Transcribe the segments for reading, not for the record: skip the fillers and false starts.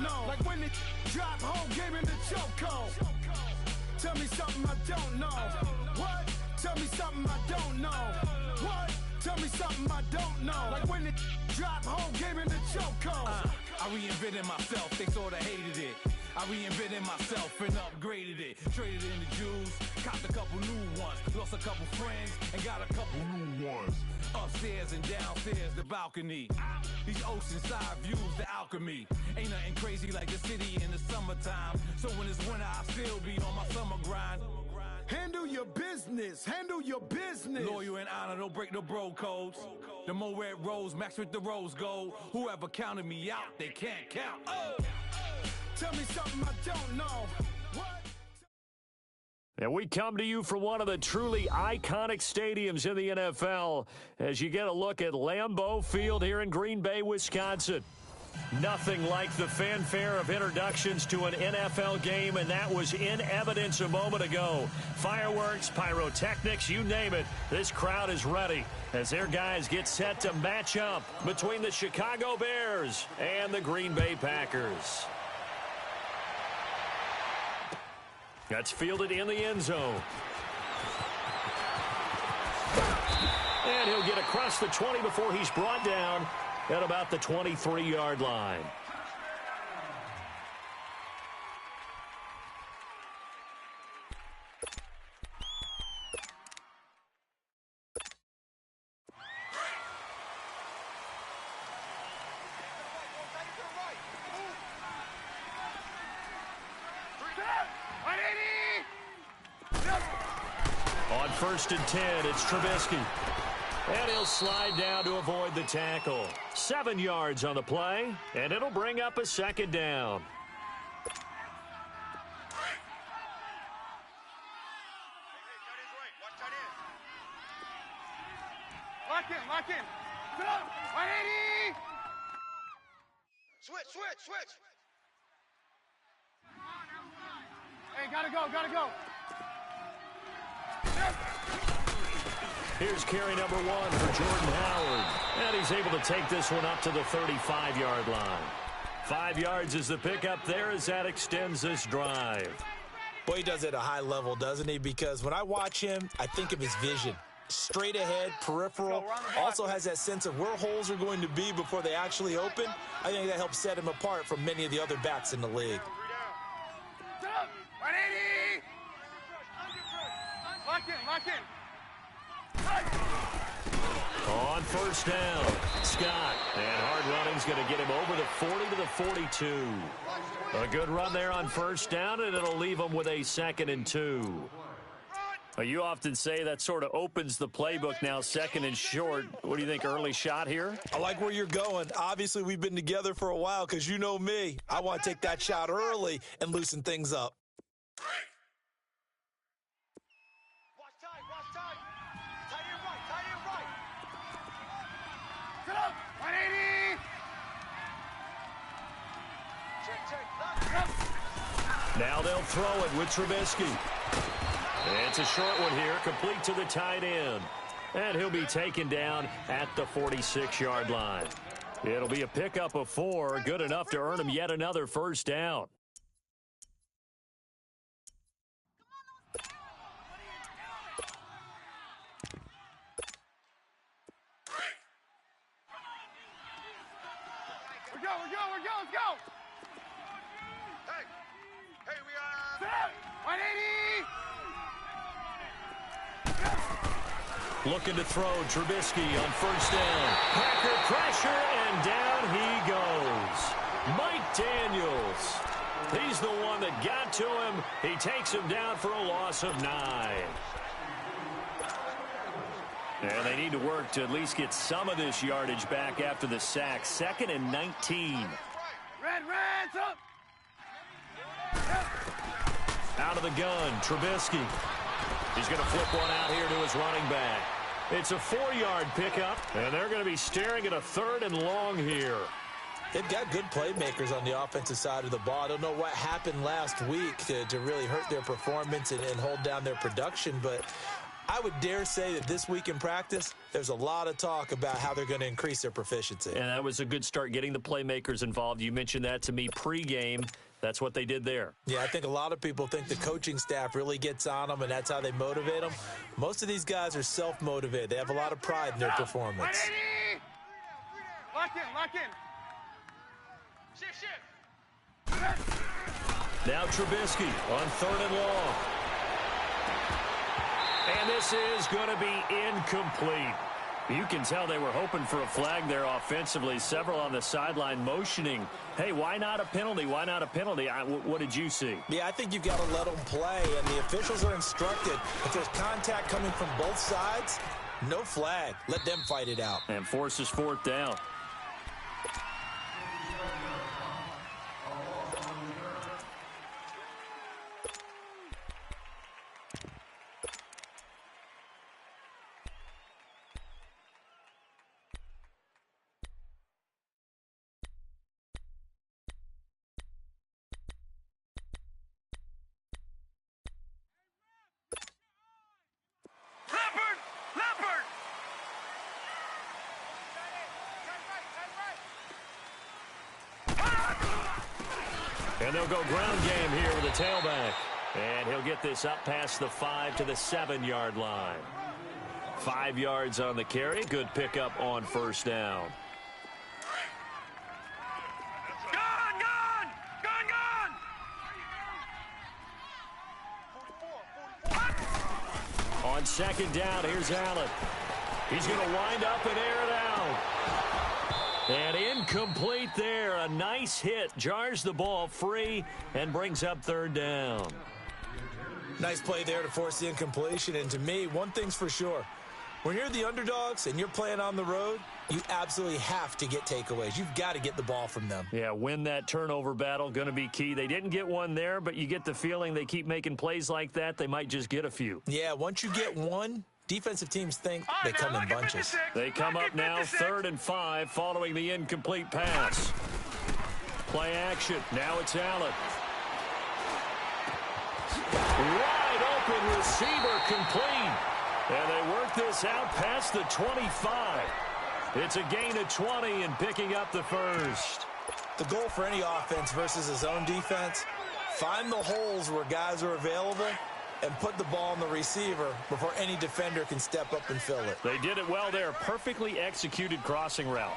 don't know. Like when it drop whole game in the chokehold. Tell me something I don't know. What? Tell me something I don't know. What? Tell me something I don't know. Like when it drop whole game in the chokehold. I reinvented myself, they sorta hated it. I reinvented myself and upgraded it. Traded in the Jews, copped a couple new ones. Lost a couple friends and got a couple new ones. Upstairs and downstairs, the balcony. These oceanside views, the alchemy. Ain't nothing crazy like the city in the summertime. So when it's winter, I still be on my summer grind. Handle your business, handle your business. Loyal and honor, don't break no bro codes. The more red rose, max with the rose gold. Whoever counted me out, they can't count. Oh! Tell me something I don't know. What? And we come to you from one of the truly iconic stadiums in the NFL as you get a look at Lambeau Field here in Green Bay, Wisconsin. Nothing like the fanfare of introductions to an NFL game, and that was in evidence a moment ago. Fireworks, pyrotechnics, you name it. This crowd is ready as their guys get set to match up between the Chicago Bears and the Green Bay Packers. That's fielded in the end zone. And he'll get across the 20 before he's brought down at about the 23-yard line. On 1st and 10, it's Trubisky. And he'll slide down to avoid the tackle. 7 yards on the play, and it'll bring up a second down. Lock in. Go! 180! Switch! Hey, gotta go. Here's carry number 1 for Jordan Howard. And he's able to take this one up to the 35-yard line. 5 yards is the pickup there as that extends this drive. Boy, he does it at a high level, doesn't he? Because when I watch him, I think of his vision. Straight ahead, peripheral, also has that sense of where holes are going to be before they actually open. I think that helps set him apart from many of the other backs in the league. 180! Lock in. On 1st down, Scott. And hard running's going to get him over the 40 to the 42. A good run there on 1st down, and it'll leave him with a 2nd and 2. You often say that sort of opens the playbook now, 2nd and short. What do you think, early shot here? I like where you're going. Obviously, we've been together for a while because you know me. I want to take that shot early and loosen things up. Watch time. Tight end right. Sit up. 180! Check. Now they'll throw it with Trubisky. It's a short one here, complete to the tight end. And he'll be taken down at the 46-yard line. It'll be a pickup of 4, good enough to earn him yet another 1st down. We're go. Let's go. Hey, we are 180. Looking to throw Trubisky on 1st down. Packer pressure, and down he goes. Mike Daniels. He's the one that got to him. He takes him down for a loss of 9. And they need to work to at least get some of this yardage back after the sack. 2nd and 19. Red, up. Out of the gun, Trubisky. He's going to flip one out here to his running back. It's a 4-yard pickup, and they're going to be staring at a 3rd and long here. They've got good playmakers on the offensive side of the ball. I don't know what happened last week to really hurt their performance and hold down their production, but I would dare say that this week in practice, there's a lot of talk about how they're going to increase their proficiency. And that was a good start, getting the playmakers involved. You mentioned that to me pregame. That's what they did there. Yeah, I think a lot of people think the coaching staff really gets on them, and that's how they motivate them. Most of these guys are self-motivated. They have a lot of pride in their performance. Lock in. Shift. Now Trubisky on 3rd and long. And this is going to be incomplete. You can tell they were hoping for a flag there offensively. Several on the sideline motioning, hey, why not a penalty? Why not a penalty? What did you see? Yeah, I think you've got to let them play, and the officials are instructed if there's contact coming from both sides, no flag. Let them fight it out. And forces 4th down. And they'll go ground game here with a tailback. And he'll get this up past the 5 to the 7-yard line. 5 yards on the carry. Good pickup on 1st down. On 2nd down, here's Allen. He's going to wind up and air it out. And incomplete there. A nice hit. Jars the ball free and brings up 3rd down. Nice play there to force the incompletion. And to me, one thing's for sure. When you're the underdogs and you're playing on the road, you absolutely have to get takeaways. You've got to get the ball from them. Yeah, win that turnover battle. Going to be key. They didn't get one there, but you get the feeling they keep making plays like that. They might just get a few. Yeah, once you get one, defensive teams think they come in bunches. They come up now 3rd and 5 following the incomplete pass. Play action. Now it's Allen. Wide open receiver complete. And they work this out past the 25. It's a gain of 20 and picking up the 1st. The goal for any offense versus his own defense, find the holes where guys are available and put the ball on the receiver before any defender can step up and fill it. They did it well there. Perfectly executed crossing route.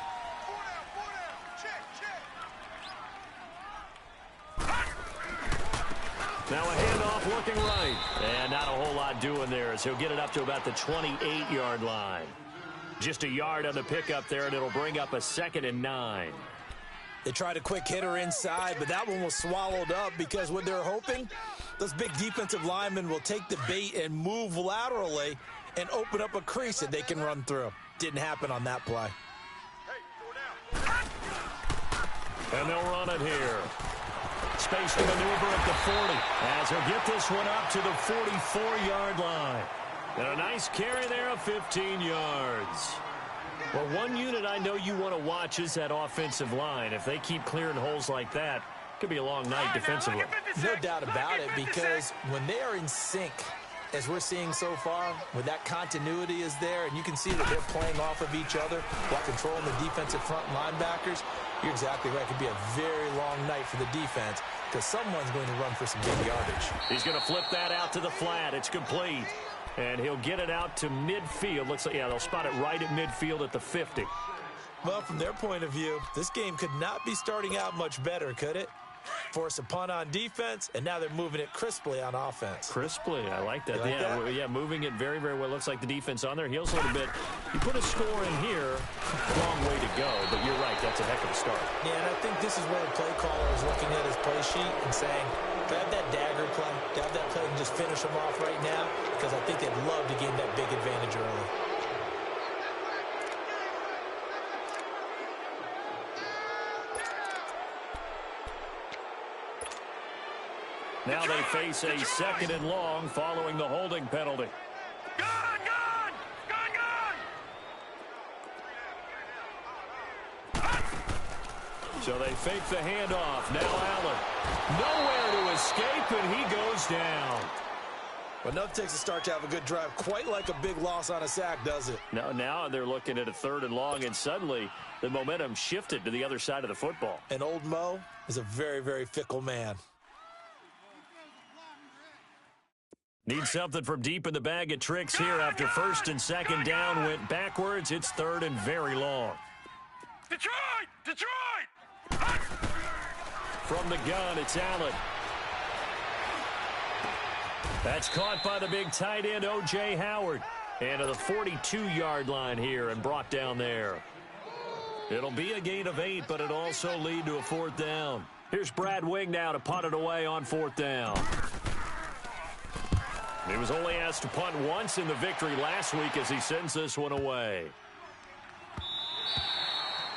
Now a handoff looking right. And not a whole lot doing there as he'll get it up to about the 28-yard line. Just a yard on the pickup there, and it'll bring up a 2nd and 9. They tried a quick hitter inside, but that one was swallowed up because what they're hoping, those big defensive linemen will take the bait and move laterally and open up a crease that they can run through. Didn't happen on that play. And they'll run it here. Space to maneuver at the 40 as he'll get this one up to the 44-yard line. And a nice carry there of 15 yards. Well, one unit I know you want to watch is that offensive line. If they keep clearing holes like that, it could be a long night defensively. No doubt about it, because when they are in sync, as we're seeing so far, when that continuity is there, and you can see that they're playing off of each other while controlling the defensive front linebackers, you're exactly right. It could be a very long night for the defense because someone's going to run for some big yardage. He's going to flip that out to the flat. It's complete. And he'll get it out to midfield. Looks like, yeah, they'll spot it right at midfield at the 50. Well, from their point of view, this game could not be starting out much better, could it? Force a punt on defense, and now they're moving it crisply on offense. Crisply, I like that. Like that? Yeah, moving it very, very well. Looks like the defense on their heels a little bit. You put a score in here, long way to go, but you're right, that's a heck of a start. Yeah, and I think this is where the play caller is looking at his play sheet and saying, grab that dagger play, grab that play and just finish them off right now, because I think they'd love to gain that big advantage early. Now they face a 2nd and long following the holding penalty. So they fake the handoff. Now Allen. Nowhere to escape, and he goes down. Well, enough takes a start to have a good drive. Quite like a big loss on a sack, does it? Now they're looking at a 3rd and long, and suddenly the momentum shifted to the other side of the football. And old Mo is a very, very fickle man. Need something from deep in the bag of tricks here after 1st and 2nd down went backwards. It's 3rd and very long. Detroit! From the gun, it's Allen. That's caught by the big tight end, O.J. Howard. And to the 42-yard line here and brought down there. It'll be a gain of 8, but it'll also lead to a 4th down. Here's Brad Wing now to punt it away on 4th down. He was only asked to punt once in the victory last week as he sends this one away.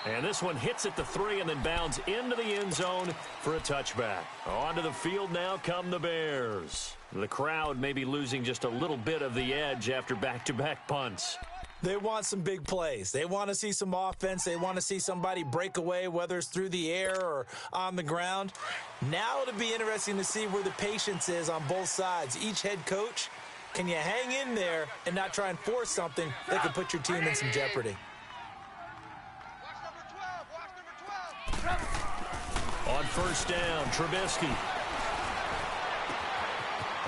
And this one hits at the 3 and then bounds into the end zone for a touchback. Onto the field now come the Bears. The crowd may be losing just a little bit of the edge after back-to-back punts. They want some big plays. They want to see some offense. They want to see somebody break away, whether it's through the air or on the ground. Now it'll be interesting to see where the patience is on both sides. Each head coach, can you hang in there and not try and force something that could put your team in some jeopardy? On 1st down, Trubisky.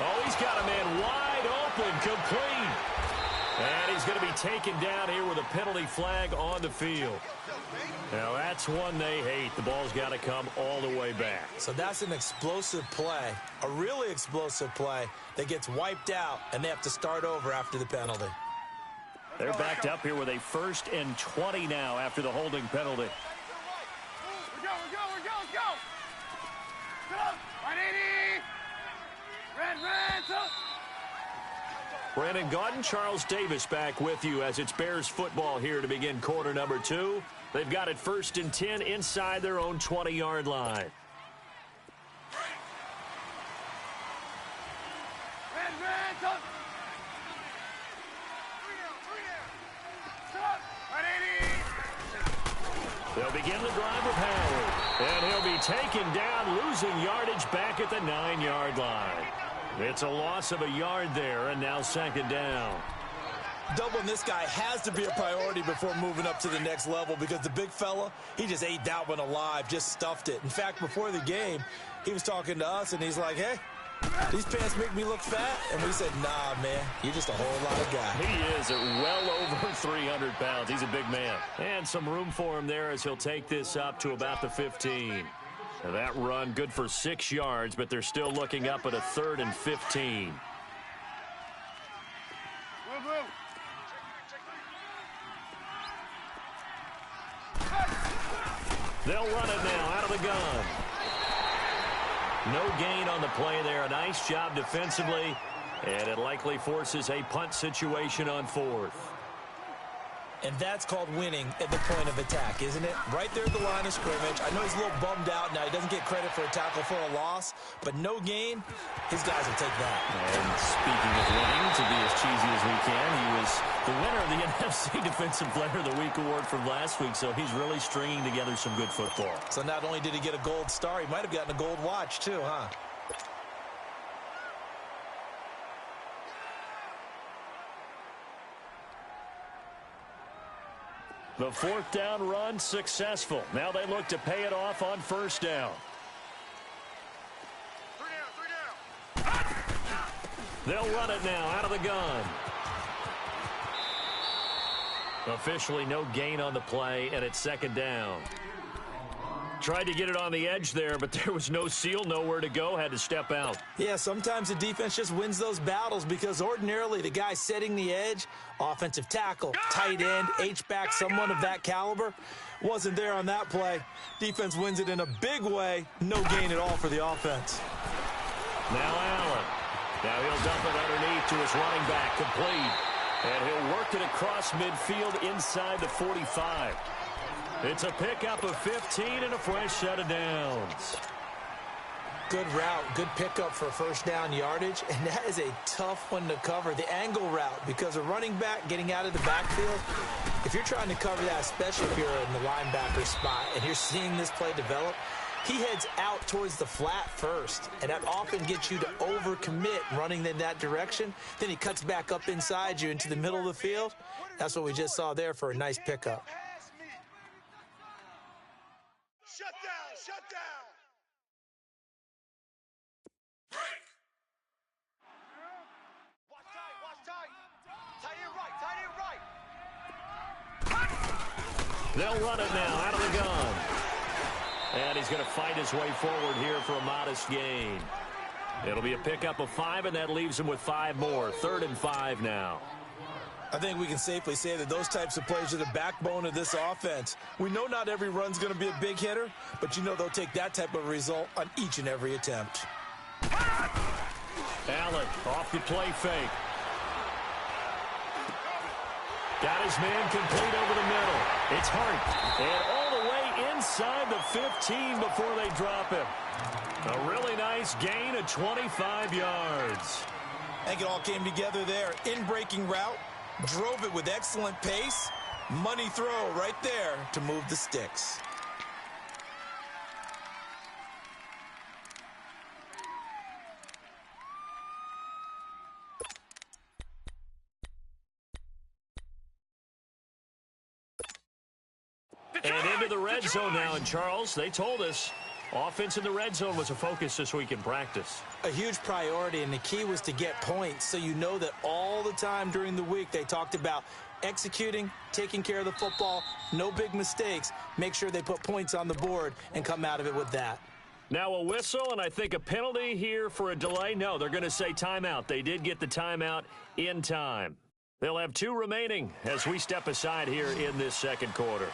Oh, he's got a man wide open, complete. And he's going to be taken down here with a penalty flag on the field. Now, that's one they hate. The ball's got to come all the way back. So that's an explosive play, a really explosive play that gets wiped out, and they have to start over after the penalty. They're backed up here with a 1st and 20 now after the holding penalty. Let's go. Brandon Gaudin, Charles Davis back with you as it's Bears football here to begin quarter number 2. They've got it 1st and 10 inside their own 20-yard line. They'll begin the drive with Howard, and he'll be taken down, losing yardage back at the 9-yard line. It's a loss of a yard there, and now 2nd down. Doubling this guy has to be a priority before moving up to the next level because the big fella, he just ate that one alive, just stuffed it. In fact, before the game, he was talking to us, and he's like, hey, these pants make me look fat. And we said, nah, man, you're just a whole lot of guy. He is at well over 300 pounds. He's a big man. And some room for him there as he'll take this up to about the 15. Now that run good for 6 yards, but they're still looking up at a 3rd and 15. They'll run it now out of the gun. No gain on the play there. A nice job defensively, and it likely forces a punt situation on 4th. And that's called winning at the point of attack, isn't it? Right there at the line of scrimmage. I know he's a little bummed out now. He doesn't get credit for a tackle for a loss, but no gain, his guys will take that. And speaking of winning, to be as cheesy as we can, he was the winner of the NFC Defensive Player of the Week award from last week, so he's really stringing together some good football. So not only did he get a gold star, he might have gotten a gold watch too, huh? The 4th down run successful. Now they look to pay it off on 1st down. They'll run it now out of the gun. Officially no gain on the play, and it's 2nd down. Tried to get it on the edge there, but there was no seal, nowhere to go, had to step out. Yeah, sometimes the defense just wins those battles because ordinarily the guy setting the edge, offensive tackle, tight end, H-back, someone of that caliber, wasn't there on that play. Defense wins it in a big way. No gain at all for the offense. Now Allen. Now he'll dump it underneath to his running back, complete. And he'll work it across midfield inside the 45. It's a pickup of 15 and a fresh set of downs. Good route, good pickup for 1st down yardage, and that is a tough one to cover, the angle route, because a running back getting out of the backfield, if you're trying to cover that, especially if you're in the linebacker spot and you're seeing this play develop, he heads out towards the flat first, and that often gets you to overcommit running in that direction. Then he cuts back up inside you into the middle of the field. That's what we just saw there for a nice pickup. Shut down, shut down. Break. Watch tight. Tight end right. They'll run it now out of the gun. And he's going to fight his way forward here for a modest gain. It'll be a pickup of 5, and that leaves him with 5 more. 3rd and 5 now. I think we can safely say that those types of plays are the backbone of this offense. We know not every run's going to be a big hitter, but you know they'll take that type of result on each and every attempt. Allen off the play fake. Got his man complete over the middle. It's Hart. And all the way inside the 15 before they drop him. A really nice gain of 25 yards. I think it all came together there. In-breaking route, drove it with excellent pace. Money throw right there to move the sticks. And into the red zone now. And, Charles, they told us offense in the red zone was a focus this week in practice. A huge priority, and the key was to get points. So you know that all the time during the week they talked about executing, taking care of the football, no big mistakes. Make sure they put points on the board and come out of it with that. Now a whistle, and I think a penalty here for a delay. No, they're going to say timeout. They did get the timeout in time. They'll have 2 remaining as we step aside here in this second quarter.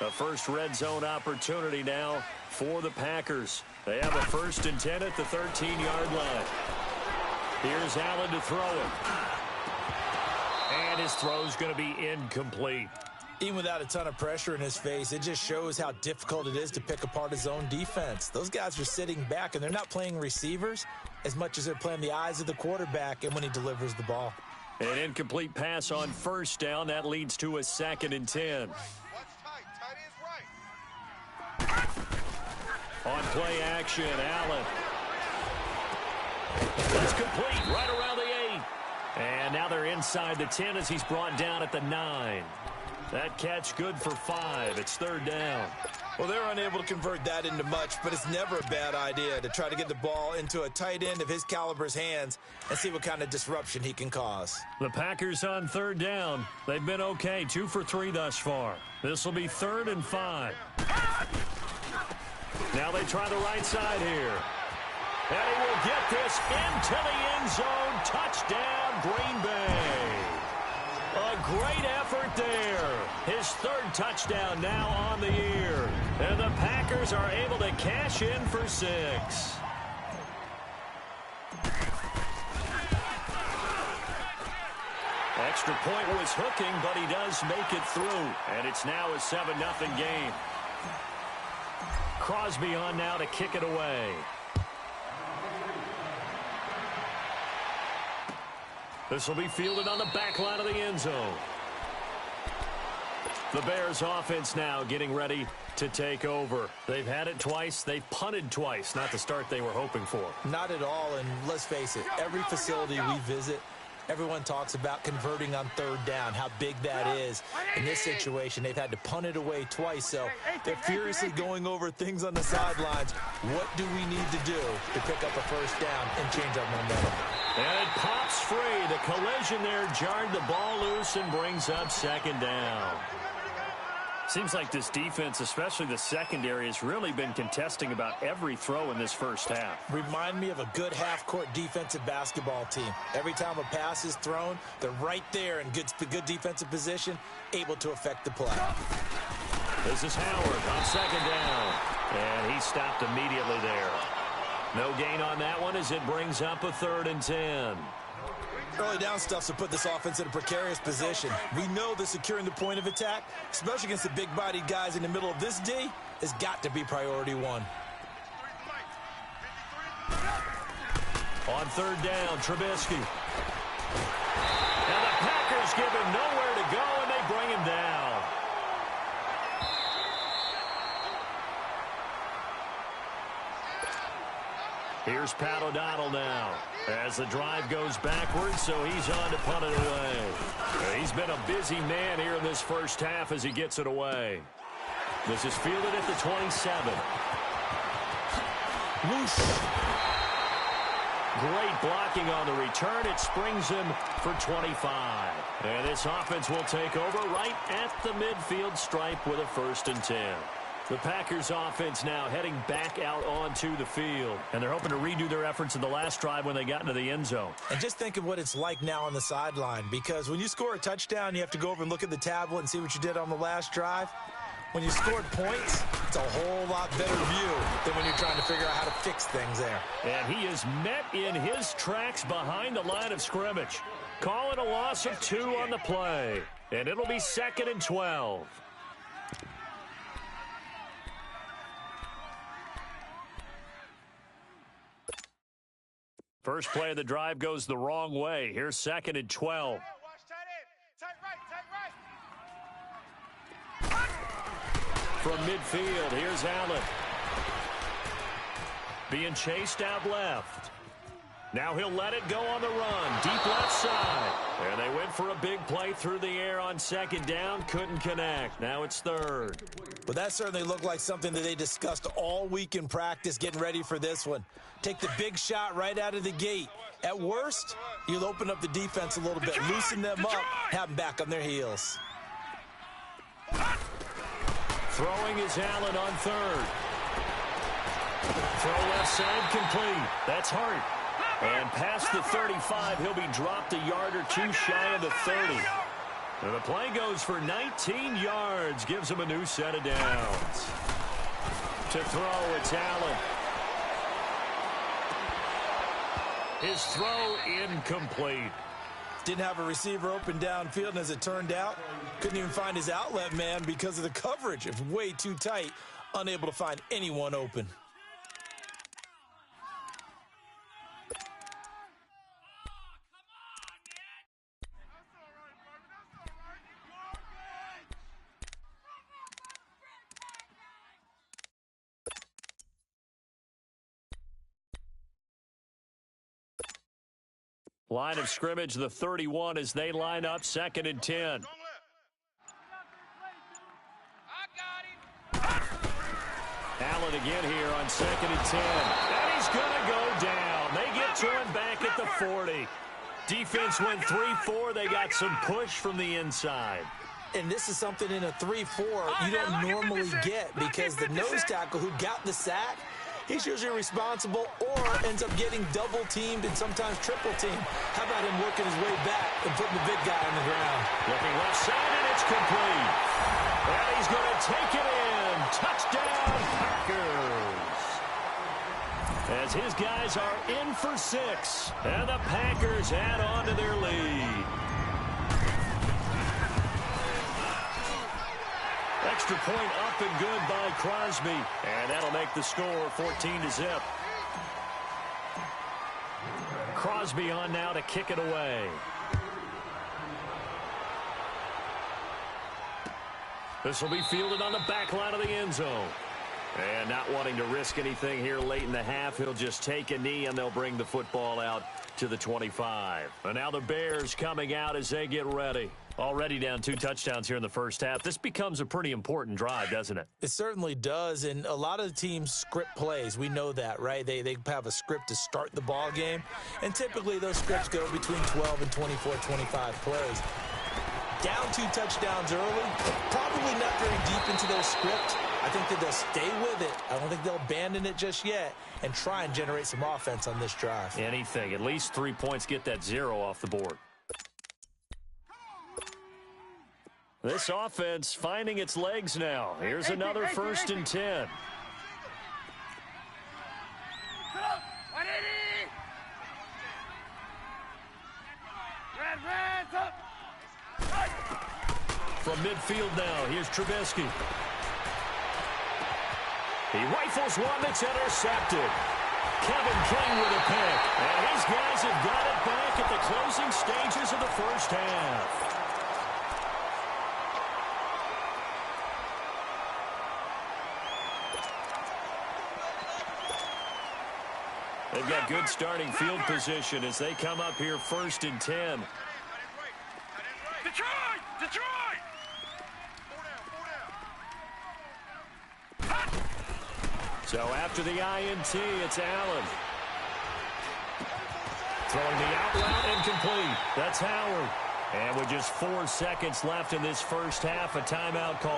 A first red zone opportunity now for the Packers. They have a 1st and 10 at the 13-yard line. Here's Allen to throw it. And his throw's going to be incomplete. Even without a ton of pressure in his face, it just shows how difficult it is to pick apart his own defense. Those guys are sitting back, and they're not playing receivers as much as they're playing the eyes of the quarterback and when he delivers the ball. An incomplete pass on 1st down. That leads to a 2nd and 10. On play action, Allen. That's complete right around the 8. And now they're inside the 10 as he's brought down at the 9. That catch good for 5. It's 3rd down. Well, they're unable to convert that into much, but it's never a bad idea to try to get the ball into a tight end of his caliber's hands and see what kind of disruption he can cause. The Packers on 3rd down. They've been okay, 2 for 3 thus far. This will be 3rd and 5. Now they try the right side here. And he will get this into the end zone. Touchdown, Green Bay. A great effort there. His 3rd touchdown now on the year. And the Packers are able to cash in for 6. Extra point was hooking, but he does make it through. And it's now a 7-0 game. Crosby on now to kick it away. This will be fielded on the back line of the end zone. The Bears offense now getting ready to take over. They've had it twice. They've punted twice. Not the start they were hoping for. Not at all, and let's face it, every facility we visit, everyone talks about converting on 3rd down, how big that is. In this situation, they've had to punt it away twice, so they're furiously going over things on the sidelines. What do we need to do to pick up a 1st down and change our momentum? And it pops free. The collision there jarred the ball loose and brings up 2nd down. Seems like this defense, especially the secondary, has really been contesting about every throw in this first half. Remind me of a good half-court defensive basketball team. Every time a pass is thrown, they're right there in good defensive position, able to affect the play. This is Howard on 2nd down. And he stopped immediately there. No gain on that one as it brings up a 3rd and 10. Early down stuff to put this offense in a precarious position. We know that securing the point of attack, especially against the big-bodied guys in the middle of this D, has got to be priority 1. On 3rd down, Trubisky. And the Packers give him nowhere to go, and they bring him down. Here's Pat O'Donnell now as the drive goes backwards, so he's on to punt it away. He's been a busy man here in this first half as he gets it away. This is fielded at the 27. Whoosh. Great blocking on the return. It springs him for 25. And this offense will take over right at the midfield stripe with a 1st and 10. The Packers offense now heading back out onto the field. And they're hoping to redo their efforts in the last drive when they got into the end zone. And just think of what it's like now on the sideline, because when you score a touchdown, you have to go over and look at the tablet and see what you did on the last drive. When you scored points, it's a whole lot better view than when you're trying to figure out how to fix things there. And he is met in his tracks behind the line of scrimmage. Calling a loss of 2 on the play. And it'll be 2nd and 12. First play of the drive goes the wrong way. Here's 2nd and 12. From midfield, here's Allen. Being chased out left. Now he'll let it go on the run. Deep left side. And they went for a big play through the air on 2nd down. Couldn't connect. Now it's 3rd. But that certainly looked like something that they discussed all week in practice, getting ready for this one. Take the big shot right out of the gate. At worst, you'll open up the defense a little bit, loosen them up, have them back on their heels. Throwing is Allen on 3rd. Throw left side complete. That's Hart. And past the 35, he'll be dropped a yard or 2 shy of the 30. And the play goes for 19 yards. Gives him a new set of downs. To throw, it's Allen. His throw incomplete. Didn't have a receiver open downfield, and as it turned out, couldn't even find his outlet man because of the coverage. It was way too tight, unable to find anyone open. Line of scrimmage, the 31, as they line up 2nd and 10. Allen again here on 2nd and 10. And he's going to go down. They get to him back at the 40. Defense went 3-4. They got some push from the inside. And this is something in a 3-4 you don't normally get, because the nose tackle who got the sack, he's usually responsible or ends up getting double-teamed and sometimes triple-teamed. How about him working his way back and putting the big guy on the ground? Looking left side, and it's complete. And he's going to take it in. Touchdown, Packers. As his guys are in for 6. And the Packers add on to their lead. Extra point up and good by Crosby. And that'll make the score 14-0. Crosby on now to kick it away. This will be fielded on the back line of the end zone. And not wanting to risk anything here late in the half, he'll just take a knee and they'll bring the football out to the 25. And now the Bears coming out as they get ready. Already down 2 touchdowns here in the first half. This becomes a pretty important drive, doesn't it? It certainly does, and a lot of the teams script plays. We know that, right? They have a script to start the ball game, and typically those scripts go between 12 and 24, 25 plays. Down 2 touchdowns early, probably not very deep into their script. I think that they'll stay with it. I don't think they'll abandon it just yet and try and generate some offense on this drive. Anything. At least 3 points, get that 0 off the board. This offense finding its legs now. Here's another 1st and 10. From midfield now, here's Trubisky. He rifles one that's intercepted. Kevin King with a pick. And these guys have got it back at the closing stages of the first half. They've got good starting field position as they come up here 1st and 10. Detroit! Detroit! So after the INT, it's Allen. Throwing the out route, incomplete. That's Howard. And with just 4 seconds left in this first half, a timeout call.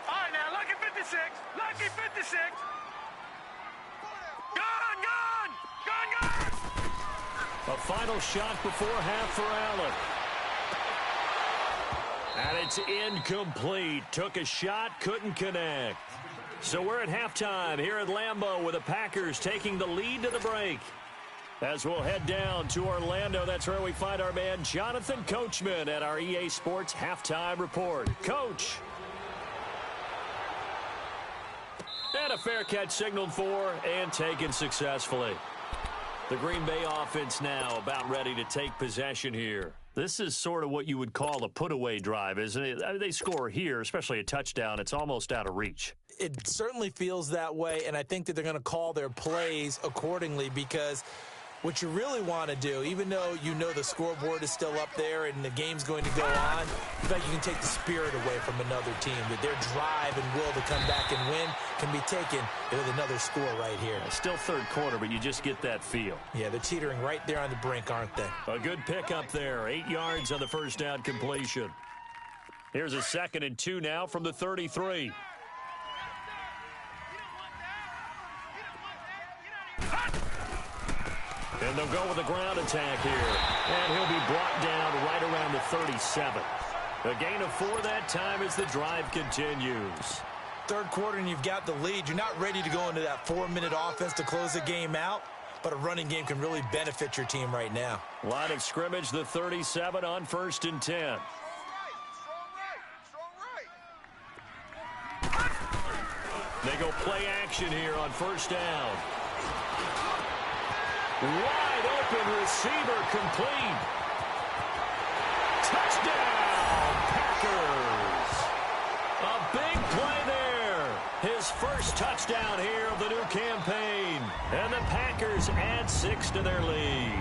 All right, now, lucky 56. Lucky 56. Gone, gone! Gone, gone! A final shot before half for Allen. And it's incomplete. Took a shot, couldn't connect. So we're at halftime here at Lambeau with the Packers taking the lead to the break. As we'll head down to Orlando, that's where we find our man Jonathan Coachman at our EA Sports Halftime Report. Coach. And a fair catch signaled for and taken successfully. The Green Bay offense now about ready to take possession here. This is sort of what you would call a put-away drive, isn't it? I mean, they score here, especially a touchdown. It's almost out of reach. It certainly feels that way, and I think that they're going to call their plays accordingly because what you really want to do, even though you know the scoreboard is still up there and the game's going to go on, you think you can take the spirit away from another team, that their drive and will to come back and win can be taken with another score right here. Still third quarter, but you just get that feel. Yeah, they're teetering right there on the brink, aren't they? A good pickup there. 8 yards on the first down completion. Here's a 2nd and 2 now from the 33. And they'll go with a ground attack here. And he'll be brought down right around the 37. A gain of 4 that time as the drive continues. Third quarter and you've got the lead. You're not ready to go into that 4-minute offense to close the game out, but a running game can really benefit your team right now. Line of scrimmage, the 37 on 1st and 10. They go play action here on 1st down. Wide open receiver complete. Touchdown, Packers. A big play there. His first touchdown here of the new campaign. And the Packers add 6 to their lead.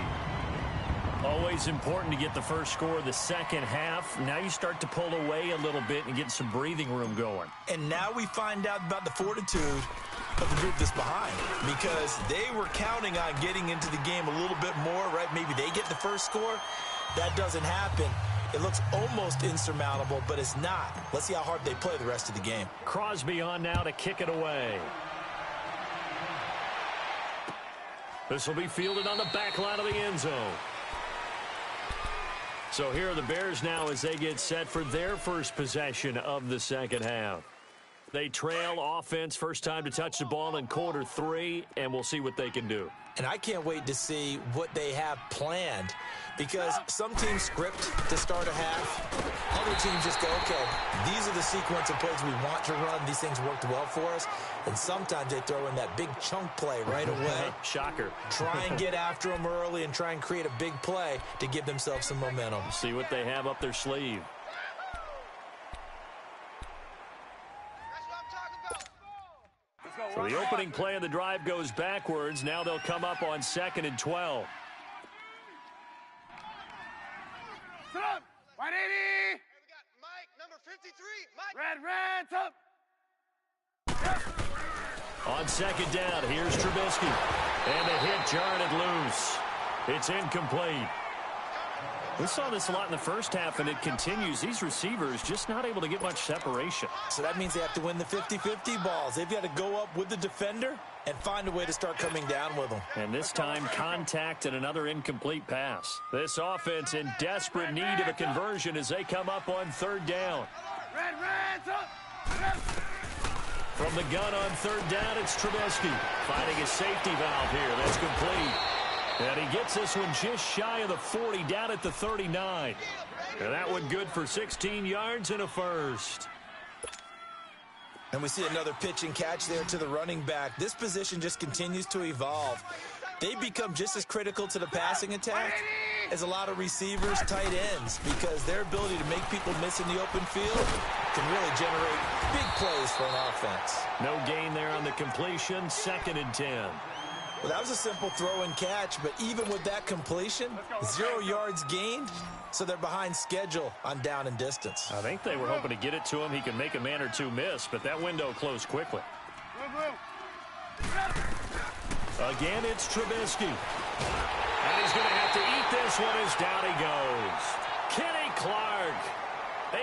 Always important to get the first score of the second half. Now you start to pull away a little bit and get some breathing room going. And now we find out about the fortitude of the group that's behind, because they were counting on getting into the game a little bit more, right? Maybe they get the first score. That doesn't happen. It looks almost insurmountable, but it's not. Let's see how hard they play the rest of the game. Crosby on now to kick it away. This will be fielded on the back line of the end zone. So here are the Bears now as they get set for their first possession of the second half. They trail offense, first time to touch the ball in quarter 3, and we'll see what they can do. And I can't wait to see what they have planned, because some teams script to start a half. Other teams just go, okay, these are the sequence of plays we want to run. These things worked well for us. And sometimes they throw in that big chunk play right away. Shocker. Try and get after them early and try and create a big play to give themselves some momentum. See what they have up their sleeve. So the opening play of the drive goes backwards. Now they'll come up on 2nd and 12. Sit up! 180! We got Mike, number 53. Mike! Red, up! On 2nd down, here's Trubisky. And the hit jarred it loose. It's incomplete. We saw this a lot in the first half, and it continues. These receivers just not able to get much separation. So that means they have to win the 50-50 balls. They've got to go up with the defender and find a way to start coming down with them. And this time, contact and another incomplete pass. This offense in desperate need of a conversion as they come up on 3rd down. Red, up! From the gun on 3rd down, it's Trubisky finding a safety valve here. That's complete. And he gets this one just shy of the 40, down at the 39. And that one good for 16 yards and a first. And we see another pitch and catch there to the running back. This position just continues to evolve. They become just as critical to the passing attack is a lot of receivers, tight ends, because their ability to make people miss in the open field can really generate big plays for an offense. No gain there on the completion, 2nd and 10. Well, that was a simple throw and catch, but even with that completion, 0 yards gained, so they're behind schedule on down and distance. I think they were hoping to get it to him. He could make a man or two miss, but that window closed quickly. Again, it's Trubisky. And he's going to have to eat this one as down he goes. Kenny Clark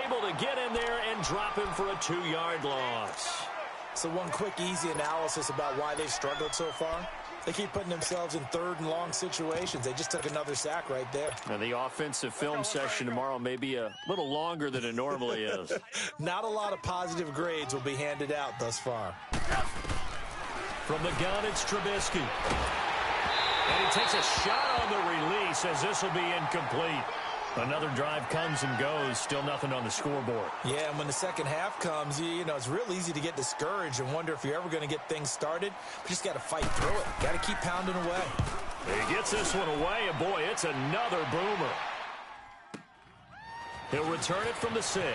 able to get in there and drop him for a 2-yard loss. So one quick, easy analysis about why they've struggled so far. They keep putting themselves in 3rd and long situations. They just took another sack right there. And the offensive film session tomorrow may be a little longer than it normally is. Not a lot of positive grades will be handed out thus far. From the gun, it's Trubisky. And he takes a shot on the release as this will be incomplete. Another drive comes and goes, still nothing on the scoreboard. Yeah, and when the second half comes, you know, it's real easy to get discouraged and wonder if you're ever going to get things started. But just got to fight through it. Got to keep pounding away. He gets this one away, and boy, it's another boomer. He'll return it from the 6.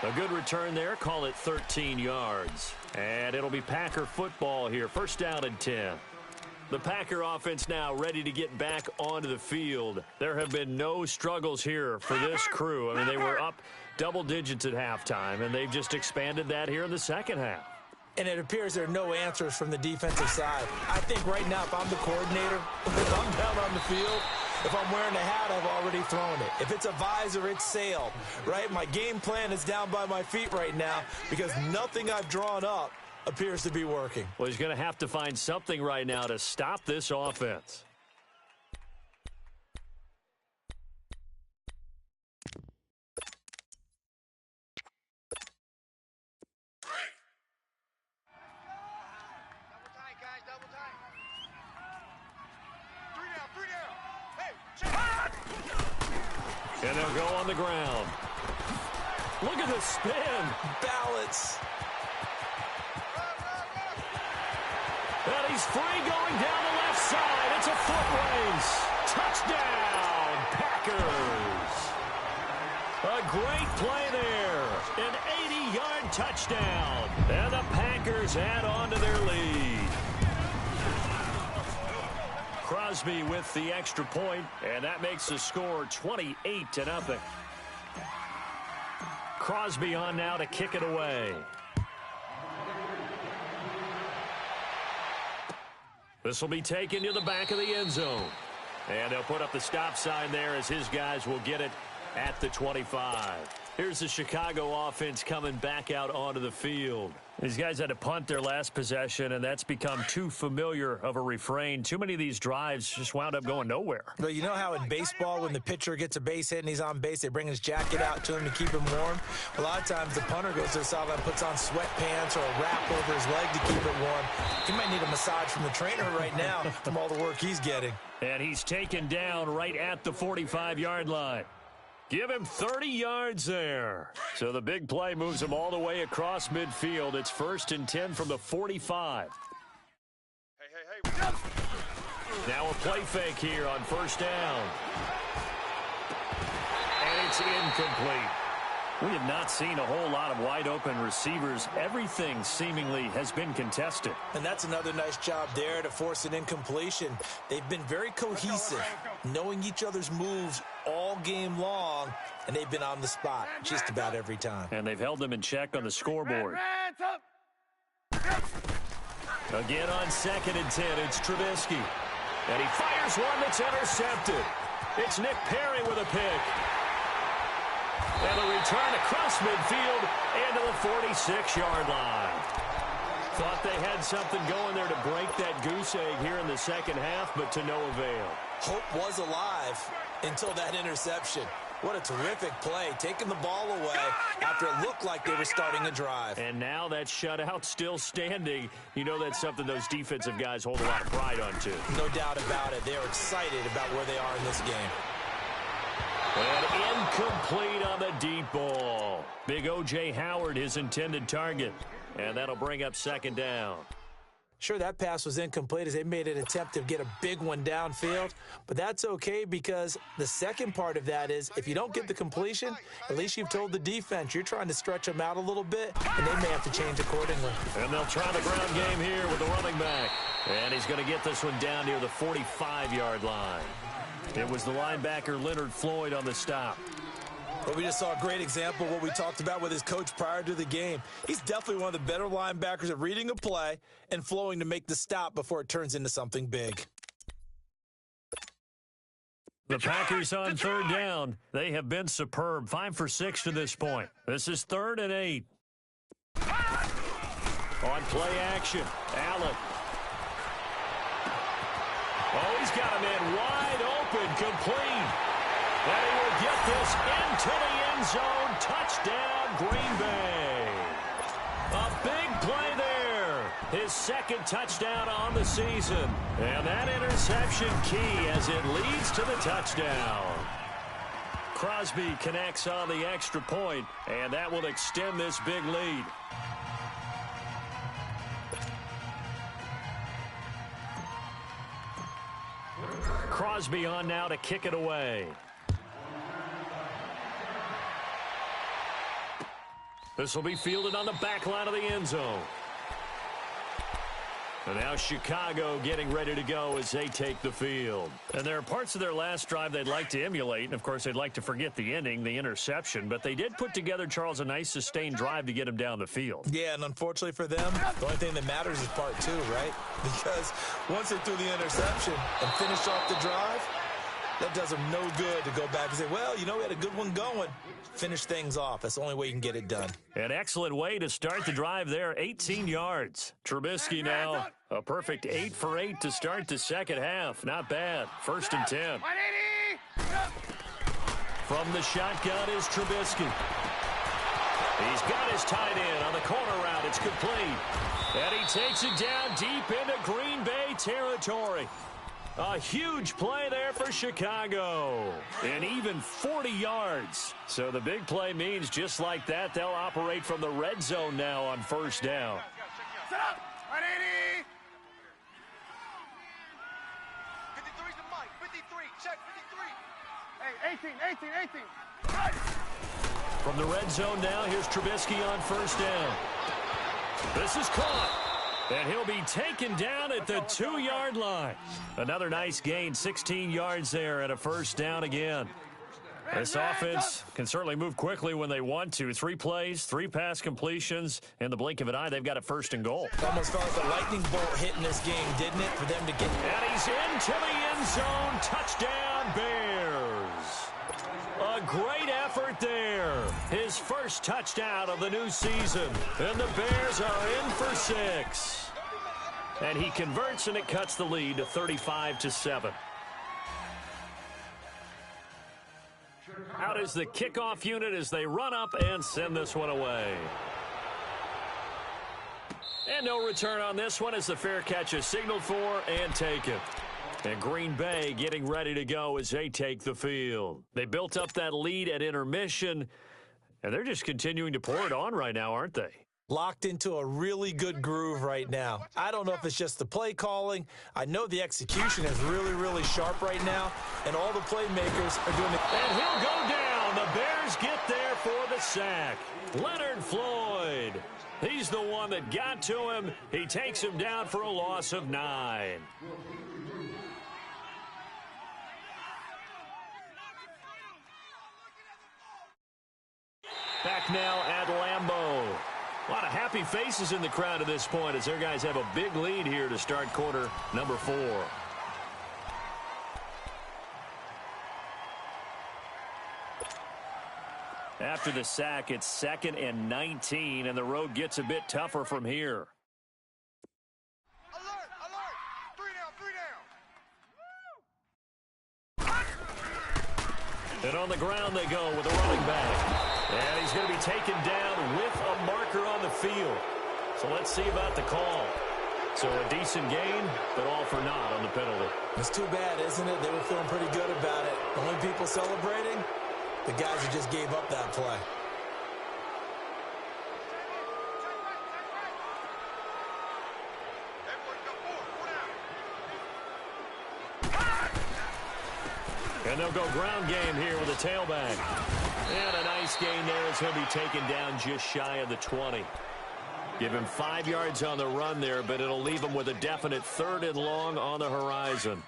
A good return there, call it 13 yards. And it'll be Packer football here, 1st down and 10. The Packer offense now ready to get back onto the field. There have been no struggles here for this crew. I mean, they were up double digits at halftime, and they've just expanded that here in the second half. And it appears there are no answers from the defensive side. I think right now, if I'm the coordinator, if I'm down on the field, if I'm wearing a hat, I've already thrown it. If it's a visor, it's sailed, right? My game plan is down by my feet right now because nothing I've drawn up appears to be working. Well, he's going to have to find something right now to stop this offense. Double tight, guys, double tight. 3 down. Hey, check. And they'll go on the ground. Look at the spin. Balance. And he's free going down the left side. It's a foot race. Touchdown, Packers. A great play there. An 80-yard touchdown. And the Packers add on to their lead. Crosby with the extra point, and that makes the score 28-0. Crosby on now to kick it away. This will be taken to the back of the end zone. And they'll put up the stop sign there as his guys will get it at the 25. Here's the Chicago offense coming back out onto the field. These guys had to punt their last possession, and that's become too familiar of a refrain. Too many of these drives just wound up going nowhere. But you know how in baseball, when the pitcher gets a base hit and he's on base, they bring his jacket out to him to keep him warm? A lot of times the punter goes to the sideline, puts on sweatpants or a wrap over his leg to keep it warm. He might need a massage from the trainer right now from all the work he's getting. And he's taken down right at the 45-yard line. Give him 30 yards there. So the big play moves him all the way across midfield. It's 1st and 10 from the 45. Hey. Now a play fake here on 1st down. And it's incomplete. We have not seen a whole lot of wide open receivers. Everything seemingly has been contested. And that's another nice job there to force an incompletion. They've been very cohesive, knowing each other's moves all game long, and they've been on the spot just about every time. And they've held them in check on the scoreboard. Again on 2nd and 10, it's Trubisky. And he fires one that's intercepted. It's Nick Perry with a pick. And a return across midfield and to the 46-yard line. Thought they had something going there to break that goose egg here in the second half, but to no avail. Hope was alive until that interception. What a terrific play, taking the ball away after it looked like they were starting a drive. And now that shutout still standing. You know that's something those defensive guys hold a lot of pride on, too. No doubt about it. They're excited about where they are in this game. And incomplete on the deep ball. Big O.J. Howard, his intended target. And that'll bring up 2nd down. Sure, that pass was incomplete as they made an attempt to get a big one downfield, but that's okay because the second part of that is if you don't get the completion, at least you've told the defense you're trying to stretch them out a little bit, and they may have to change accordingly. And they'll try the ground game here with the running back. And he's going to get this one down near the 45-yard line. It was the linebacker Leonard Floyd on the stop. But we just saw a great example of what we talked about with his coach prior to the game. He's definitely one of the better linebackers at reading a play and flowing to make the stop before it turns into something big. The Packers on third down. They have been superb. 5 for 6 to this point. This is 3rd and 8. On play action, Allen. Oh, he's got him in wide open, complete. And he will get this into the end zone. Touchdown, Green Bay. A big play there. His second touchdown on the season. And that interception key as it leads to the touchdown. Crosby connects on the extra point, and that will extend this big lead. Crosby on now to kick it away. This will be fielded on the back line of the end zone. And now Chicago getting ready to go as they take the field. And there are parts of their last drive they'd like to emulate. And, of course, they'd like to forget the ending, the interception. But they did put together, Charles, a nice sustained drive to get him down the field. Yeah, and unfortunately for them, the only thing that matters is part 2, right? Because once they threw the interception and finished off the drive, that does them no good to go back and say, well, you know, we had a good one going. Finish things off. That's the only way you can get it done. An excellent way to start the drive there, 18 yards. Trubisky now, a perfect 8 for 8 to start the second half. Not bad. 1st and 10. From the shotgun is Trubisky. He's got his tight end on the corner route. It's complete. And he takes it down deep into Green Bay territory. A huge play there for Chicago. And even 40 yards. So the big play means just like that, they'll operate from the red zone now on 1st down. Set up! 180! 53's the mic. 53. Check 53. Hey, 18. From the red zone now, here's Trubisky on 1st down. This is caught. And he'll be taken down at the 2-yard line. Another nice gain, 16 yards there and a 1st down again. This offense can certainly move quickly when they want to. 3 plays, 3 pass completions. In the blink of an eye, they've got a 1st and goal. Almost felt like a lightning bolt hitting this game, didn't it, for them to get... And he's into the end zone. Touchdown, Bears. A great effort there. His first touchdown of the new season. And the Bears are in for 6. And he converts, and it cuts the lead to 35-7. Out is the kickoff unit as they run up and send this one away. And no return on this one as the fair catch is signaled for and taken. And Green Bay getting ready to go as they take the field. They built up that lead at intermission, and they're just continuing to pour it on right now, aren't they? Locked into a really good groove right now. I don't know if it's just the play calling. I know the execution is really, really sharp right now, and all the playmakers are doing it. And he'll go down. The Bears get there for the sack. Leonard Floyd. He's the one that got to him. He takes him down for a loss of 9. Back now at Lambeau. A lot of happy faces in the crowd at this point as their guys have a big lead here to start quarter number 4. After the sack, it's 2nd and 19, and the road gets a bit tougher from here. Alert! Alert! 3 down! 3 down! And on the ground they go with a running back. And he's going to be taken down with a marker on the field. So let's see about the call. So a decent gain, but all for naught on the penalty. It's too bad, isn't it? They were feeling pretty good about it. The only people celebrating, the guys who just gave up that play. Everyone And they'll go ground game here with a tailback. And a nice gain there as he'll be taken down just shy of the 20. Give him 5 yards on the run there, but it'll leave him with a definite 3rd and long on the horizon.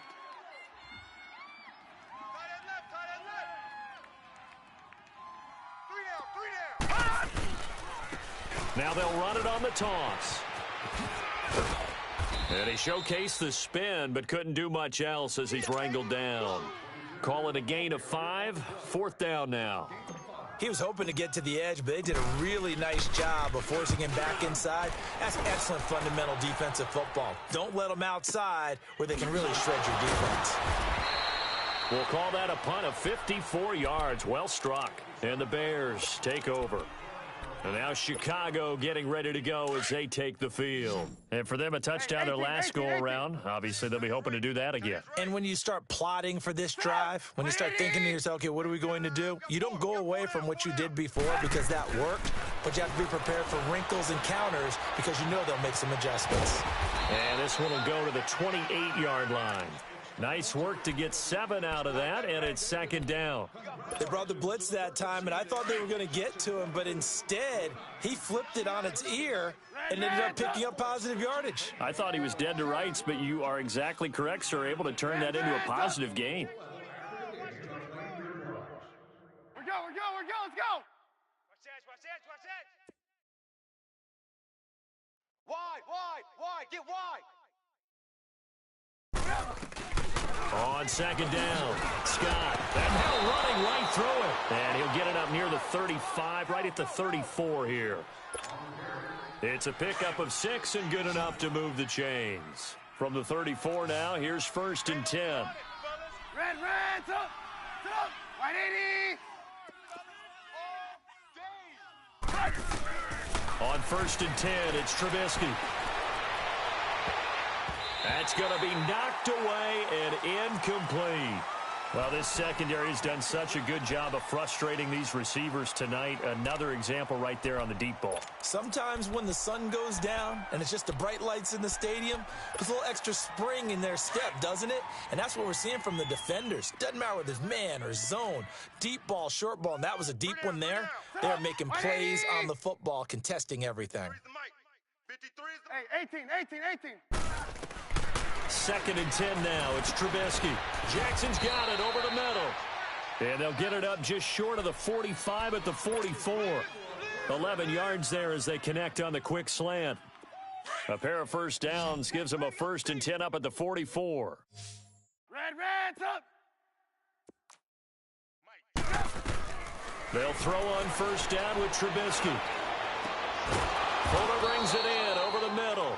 Now they'll run it on the toss. And he showcased the spin, but couldn't do much else as he's wrangled down. Call it a gain of 5, 4th down now. He was hoping to get to the edge, but they did a really nice job of forcing him back inside. That's excellent fundamental defensive football. Don't let them outside where they can really shred your defense. We'll call that a punt of 54 yards. Well struck. And the Bears take over. And now Chicago getting ready to go as they take the field. And for them, a touchdown their last go-around. Obviously, they'll be hoping to do that again. And when you start plotting for this drive, when you start thinking to yourself, okay, what are we going to do? You don't go away from what you did before because that worked, but you have to be prepared for wrinkles and counters because you know they'll make some adjustments. And this one will go to the 28-yard line. Nice work to get 7 out of that, and it's 2nd down. They brought the blitz that time, and I thought they were going to get to him, but instead, he flipped it on its ear and ended up picking up positive yardage. I thought he was dead to rights, but you are exactly correct, sir, able to turn that into a positive gain. We're go, let's go! Watch that. Wide, get wide! On 2nd down, Scott. And now running right through it. And he'll get it up near the 35, right at the 34 here. It's a pickup of 6 and good enough to move the chains. From the 34 now, here's 1st and 10. Red, up! White 80! On 1st and 10, it's Trubisky. That's going to be knocked away and incomplete. Well, this secondary has done such a good job of frustrating these receivers tonight. Another example right there on the deep ball. Sometimes when the sun goes down and it's just the bright lights in the stadium, there's a little extra spring in their step, doesn't it? And that's what we're seeing from the defenders. Doesn't matter whether it's man or zone, deep ball, short ball, and that was a deep one there. They're making plays on the football, contesting everything. Hey, 18. 2nd and 10 now. It's Trubisky. Jackson's got it over the middle. And they'll get it up just short of the 45 at the 44. 11 yards there as they connect on the quick slant. A pair of 1st downs gives them a 1st and 10 up at the 44. Reds up! They'll throw on 1st down with Trubisky. Fuller brings it in over the middle.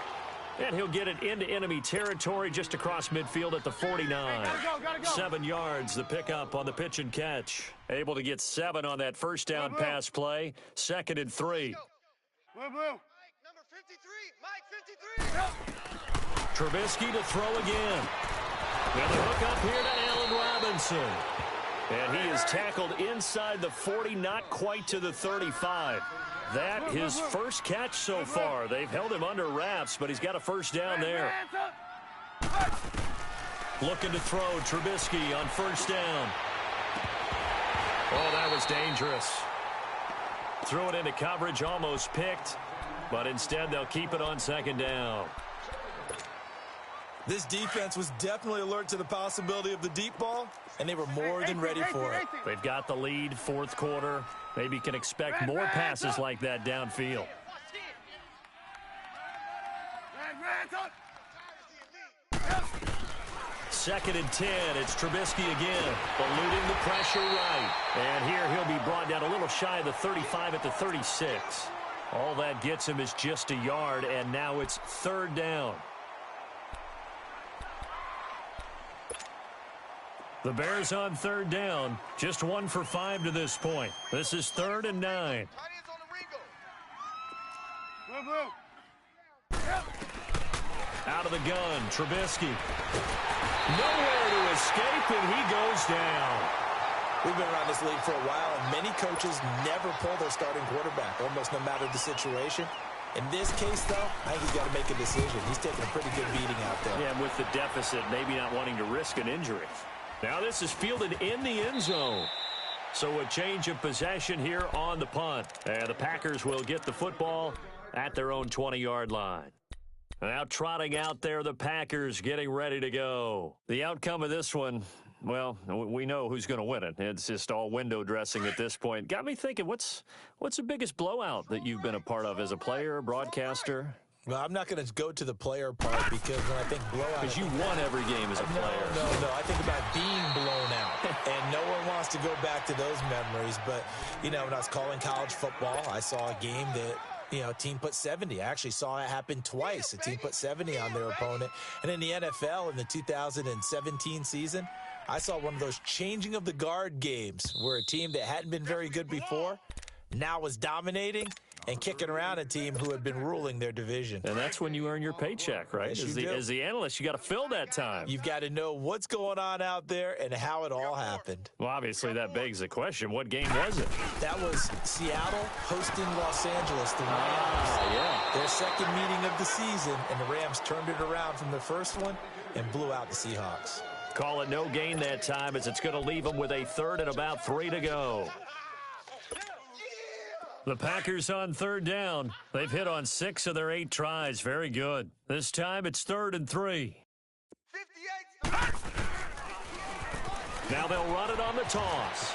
And he'll get it into enemy territory just across midfield at the 49. Gotta go. 7 yards, the pickup on the pitch and catch. Able to get 7 on that 1st down pass play. 2nd and 3. Blue. Mike, number 53. Mike, 53. Trubisky to throw again. And the hook up here to Allen Robinson. And he is tackled inside the 40, not quite to the 35. That his first catch so far. They've held him under wraps, but he's got a 1st down there. Looking to throw Trubisky on 1st down. Oh, that was dangerous. Threw it into coverage, almost picked, but instead they'll keep it on 2nd down. This defense was definitely alert to the possibility of the deep ball, and they were more than ready for it. They've got the lead, 4th quarter. Maybe can expect more passes like that downfield. Reds up! 2nd and 10, it's Trubisky again, eluding the pressure right. And here he'll be brought down a little shy of the 35 at the 36. All that gets him is just a yard, and now it's 3rd down. The Bears on 3rd down, just 1 for 5 to this point. This is 3rd and 9. Blue. Out of the gun, Trubisky. Nowhere to escape, and he goes down. We've been around this league for a while, and many coaches never pull their starting quarterback, almost no matter the situation. In this case, though, I think he's got to make a decision. He's taking a pretty good beating out there. Yeah, and with the deficit, maybe not wanting to risk an injury. Now this is fielded in the end zone. So a change of possession here on the punt. And the Packers will get the football at their own 20-yard line. Now trotting out there, the Packers getting ready to go. The outcome of this one, well, we know who's going to win it. It's just all window dressing at this point. Got me thinking, what's the biggest blowout that you've been a part of as a player, broadcaster? Well, I'm not going to go to the player part because when I think blowout... Because you won every game as a player. No. I think about being blown out. And no one wants to go back to those memories. But, when I was calling college football, I saw a game that, a team put 70. I actually saw it happen twice. A team put 70 on their opponent. And in the NFL in the 2017 season, I saw one of those changing of the guard games where a team that hadn't been very good before now was dominating and kicking around a team who had been ruling their division. And that's when you earn your paycheck, right? Yes, as the analyst, you got to fill that time. You've got to know what's going on out there and how it all happened. Well, obviously, that begs the question, what game was it? That was Seattle hosting Los Angeles, the Rams. Yeah. Their second meeting of the season, and the Rams turned it around from the first one and blew out the Seahawks. Call it no gain that time as it's going to leave them with a third and about 3 to go. The Packers on third down. They've hit on 6 of their 8 tries. Very good. This time it's 3rd and 3. 58. Now they'll run it on the toss.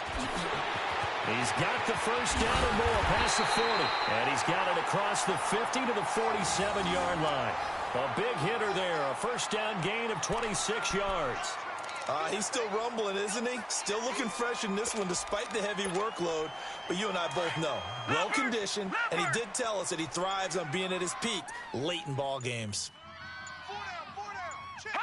He's got the first down and more past the 40. And he's got it across the 50 to the 47-yard line. A big hitter there. A first down gain of 26 yards. He's still rumbling, isn't he? Still looking fresh in this one despite the heavy workload. But you and I both know, well-conditioned, and he did tell us that he thrives on being at his peak late in ball games. 4 down.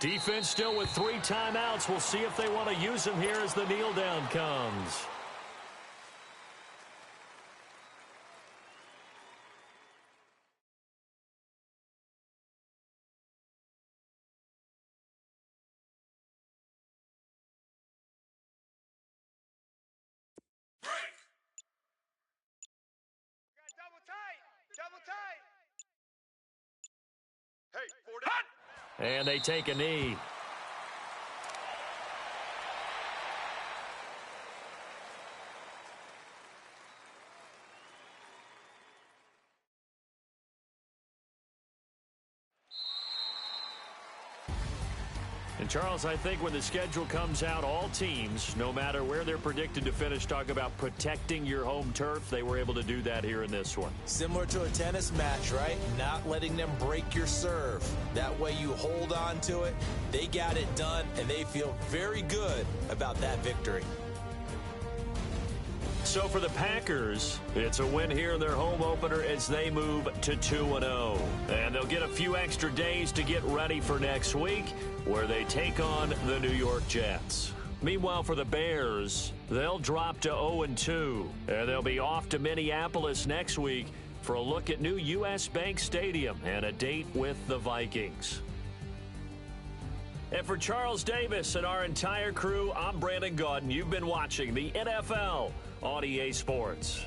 Defense still with 3 timeouts. We'll see if they want to use them here as the kneel down comes. Double tight. Hey, 4 down. And they take a knee. And, Charles, I think when the schedule comes out, all teams, no matter where they're predicted to finish, talk about protecting your home turf. They were able to do that here in this one. Similar to a tennis match, right? Not letting them break your serve. That way you hold on to it. They got it done, and they feel very good about that victory. So for the Packers, it's a win here in their home opener as they move to 2-0. And they'll get a few extra days to get ready for next week, where they take on the New York Jets. Meanwhile, for the Bears, they'll drop to 0-2. And they'll be off to Minneapolis next week for a look at new U.S. Bank Stadium and a date with the Vikings. And for Charles Davis and our entire crew, I'm Brandon Gaudin. You've been watching the NFL on EA Sports.